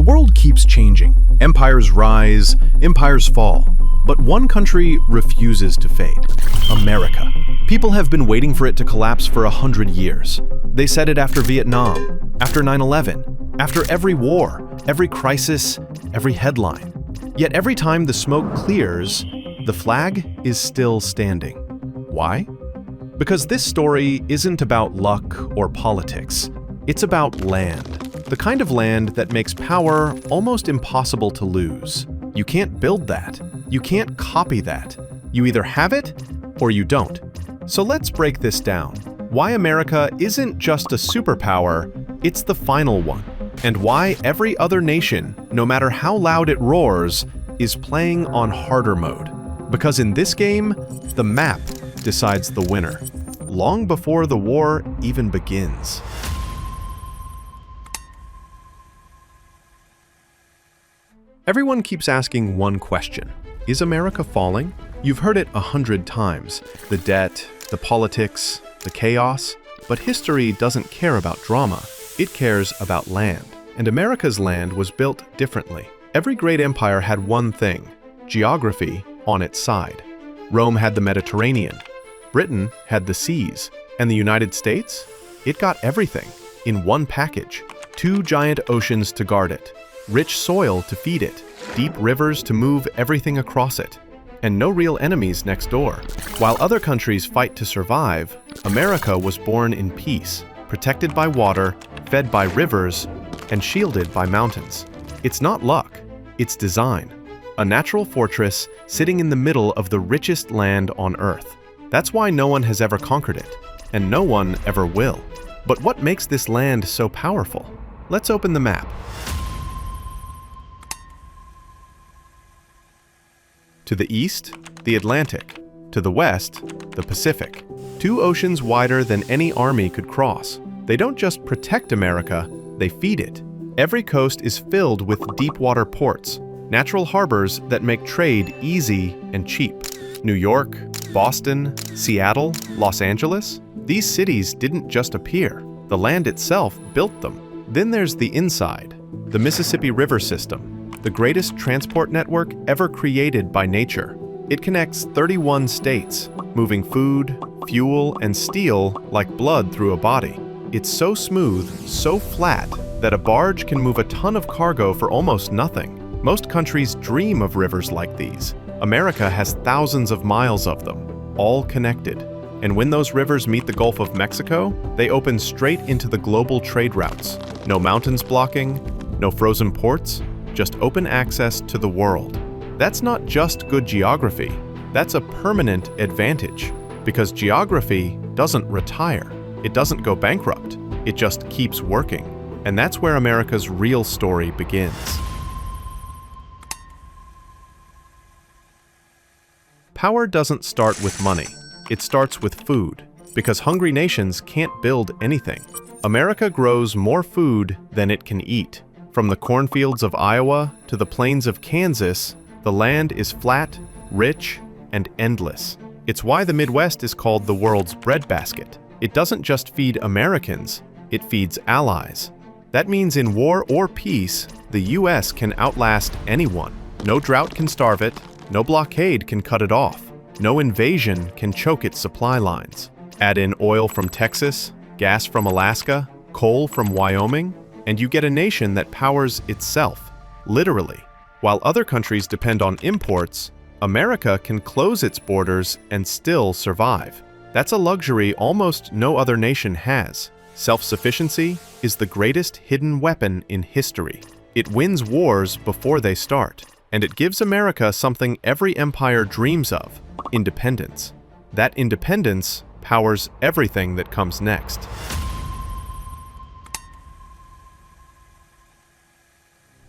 The world keeps changing. Empires rise, empires fall. But one country refuses to fade: America. People have been waiting for it to collapse for 100 years. They said it after Vietnam, after 9/11, after every war, every crisis, every headline. Yet every time the smoke clears, the flag is still standing. Why? Because this story isn't about luck or politics. It's about land. The kind of land that makes power almost impossible to lose. You can't build that. You can't copy that. You either have it or you don't. So let's break this down. Why America isn't just a superpower, it's the final one. And why every other nation, no matter how loud it roars, is playing on harder mode. Because in this game, the map decides the winner, long before the war even begins. Everyone keeps asking one question: is America falling? You've heard it 100 times. The debt, the politics, the chaos. But history doesn't care about drama. It cares about land. And America's land was built differently. Every great empire had one thing: geography on its side. Rome had the Mediterranean. Britain had the seas. And the United States? It got everything in one package. 2 giant oceans to guard it. Rich soil to feed it, deep rivers to move everything across it, and no real enemies next door. While other countries fight to survive, America was born in peace, protected by water, fed by rivers, and shielded by mountains. It's not luck, it's design. A natural fortress sitting in the middle of the richest land on Earth. That's why no one has ever conquered it, and no one ever will. But what makes this land so powerful? Let's open the map. To the east, the Atlantic. To the west, the Pacific. 2 oceans wider than any army could cross. They don't just protect America, they feed it. Every coast is filled with deep water ports, natural harbors that make trade easy and cheap. New York, Boston, Seattle, Los Angeles. These cities didn't just appear. The land itself built them. Then there's the inside, the Mississippi River system. The greatest transport network ever created by nature. It connects 31 states, moving food, fuel, and steel like blood through a body. It's so smooth, so flat, that a barge can move a ton of cargo for almost nothing. Most countries dream of rivers like these. America has thousands of miles of them, all connected. And when those rivers meet the Gulf of Mexico, they open straight into the global trade routes. No mountains blocking, no frozen ports, just open access to the world. That's not just good geography, that's a permanent advantage. Because geography doesn't retire, it doesn't go bankrupt, it just keeps working. And that's where America's real story begins. Power doesn't start with money, it starts with food. Because hungry nations can't build anything. America grows more food than it can eat. From the cornfields of Iowa to the plains of Kansas, the land is flat, rich, and endless. It's why the Midwest is called the world's breadbasket. It doesn't just feed Americans, it feeds allies. That means in war or peace, the US can outlast anyone. No drought can starve it, no blockade can cut it off, no invasion can choke its supply lines. Add in oil from Texas, gas from Alaska, coal from Wyoming, and you get a nation that powers itself, literally. While other countries depend on imports, America can close its borders and still survive. That's a luxury almost no other nation has. Self-sufficiency is the greatest hidden weapon in history. It wins wars before they start, and it gives America something every empire dreams of: independence. That independence powers everything that comes next.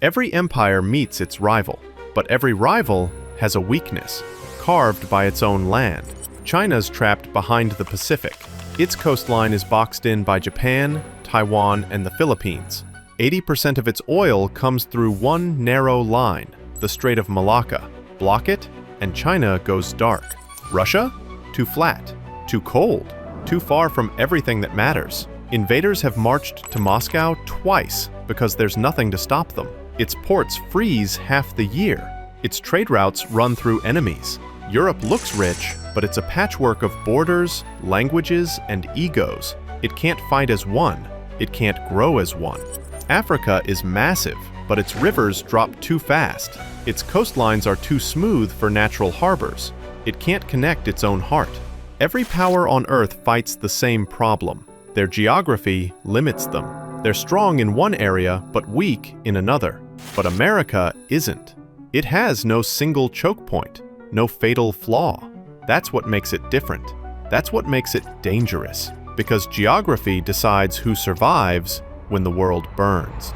Every empire meets its rival, but every rival has a weakness, carved by its own land. China's trapped behind the Pacific. Its coastline is boxed in by Japan, Taiwan, and the Philippines. 80% of its oil comes through one narrow line, the Strait of Malacca. Block it, and China goes dark. Russia? Too flat, too cold, too far from everything that matters. Invaders have marched to Moscow twice because there's nothing to stop them. Its ports freeze half the year. Its trade routes run through enemies. Europe looks rich, but it's a patchwork of borders, languages, and egos. It can't fight as one. It can't grow as one. Africa is massive, but its rivers drop too fast. Its coastlines are too smooth for natural harbors. It can't connect its own heart. Every power on Earth fights the same problem. Their geography limits them. They're strong in one area, but weak in another. But America isn't. It has no single choke point, no fatal flaw. That's what makes it different. That's what makes it dangerous. Because geography decides who survives when the world burns.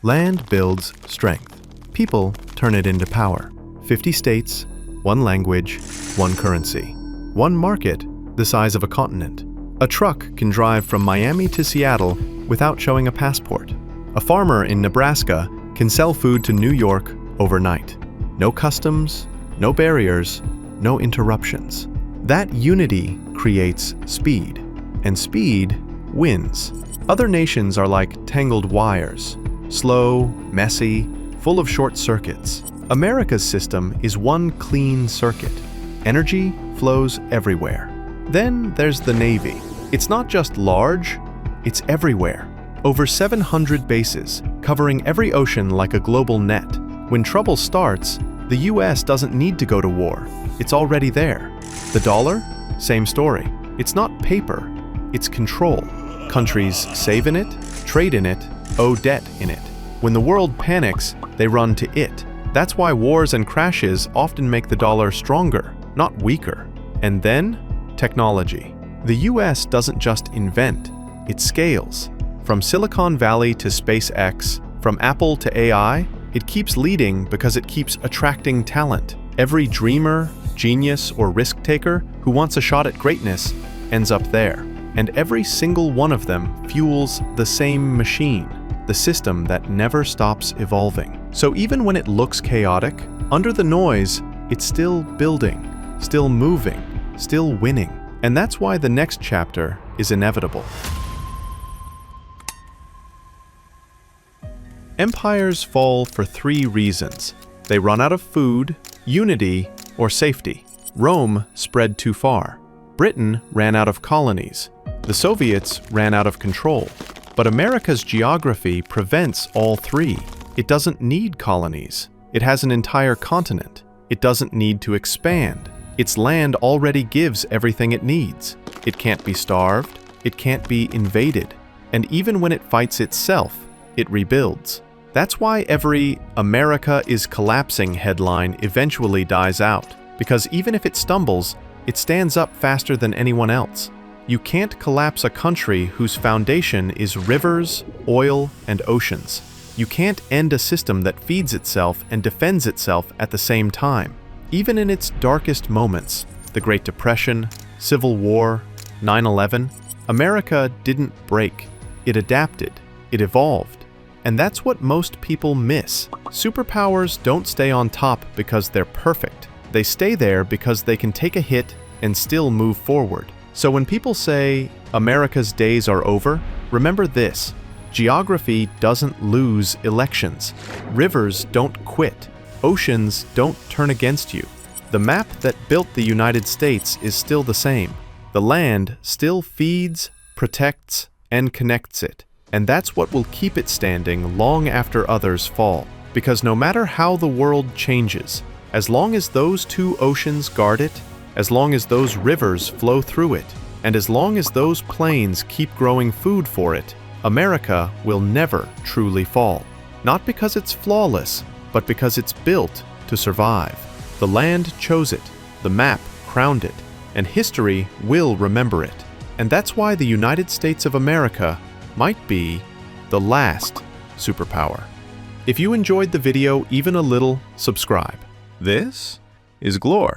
Land builds strength. People turn it into power. 50 states, one language, one currency. One market the size of a continent. A truck can drive from Miami to Seattle without showing a passport. A farmer in Nebraska can sell food to New York overnight. No customs, no barriers, no interruptions. That unity creates speed, and speed wins. Other nations are like tangled wires, slow, messy, full of short circuits. America's system is one clean circuit. Energy flows everywhere. Then there's the Navy. It's not just large, it's everywhere. Over 700 bases, covering every ocean like a global net. When trouble starts, the US doesn't need to go to war. It's already there. The dollar? Same story. It's not paper, it's control. Countries save in it, trade in it, owe debt in it. When the world panics, they run to it. That's why wars and crashes often make the dollar stronger, not weaker. And then, technology. The US doesn't just invent, it scales. From Silicon Valley to SpaceX, from Apple to AI, it keeps leading because it keeps attracting talent. Every dreamer, genius, or risk-taker who wants a shot at greatness ends up there. And every single one of them fuels the same machine, the system that never stops evolving. So even when it looks chaotic, under the noise, it's still building, still moving, still winning. And that's why the next chapter is inevitable. Empires fall for three reasons. They run out of food, unity, or safety. Rome spread too far. Britain ran out of colonies. The Soviets ran out of control. But America's geography prevents all three. It doesn't need colonies. It has an entire continent. It doesn't need to expand. Its land already gives everything it needs. It can't be starved. It can't be invaded. And even when it fights itself, it rebuilds. That's why every "America is collapsing" headline eventually dies out. Because even if it stumbles, it stands up faster than anyone else. You can't collapse a country whose foundation is rivers, oil, and oceans. You can't end a system that feeds itself and defends itself at the same time. Even in its darkest moments, the Great Depression, Civil War, 9/11, America didn't break. It adapted. It evolved. And that's what most people miss. Superpowers don't stay on top because they're perfect. They stay there because they can take a hit and still move forward. So when people say, America's days are over, remember this: geography doesn't lose elections. Rivers don't quit. Oceans don't turn against you. The map that built the United States is still the same. The land still feeds, protects, and connects it. And that's what will keep it standing long after others fall. Because no matter how the world changes, as long as those two oceans guard it, as long as those rivers flow through it, and as long as those plains keep growing food for it, America will never truly fall. Not because it's flawless, but because it's built to survive. The land chose it, the map crowned it, and history will remember it. And that's why the United States of America might be the last superpower. If you enjoyed the video even a little, subscribe. This is Glore.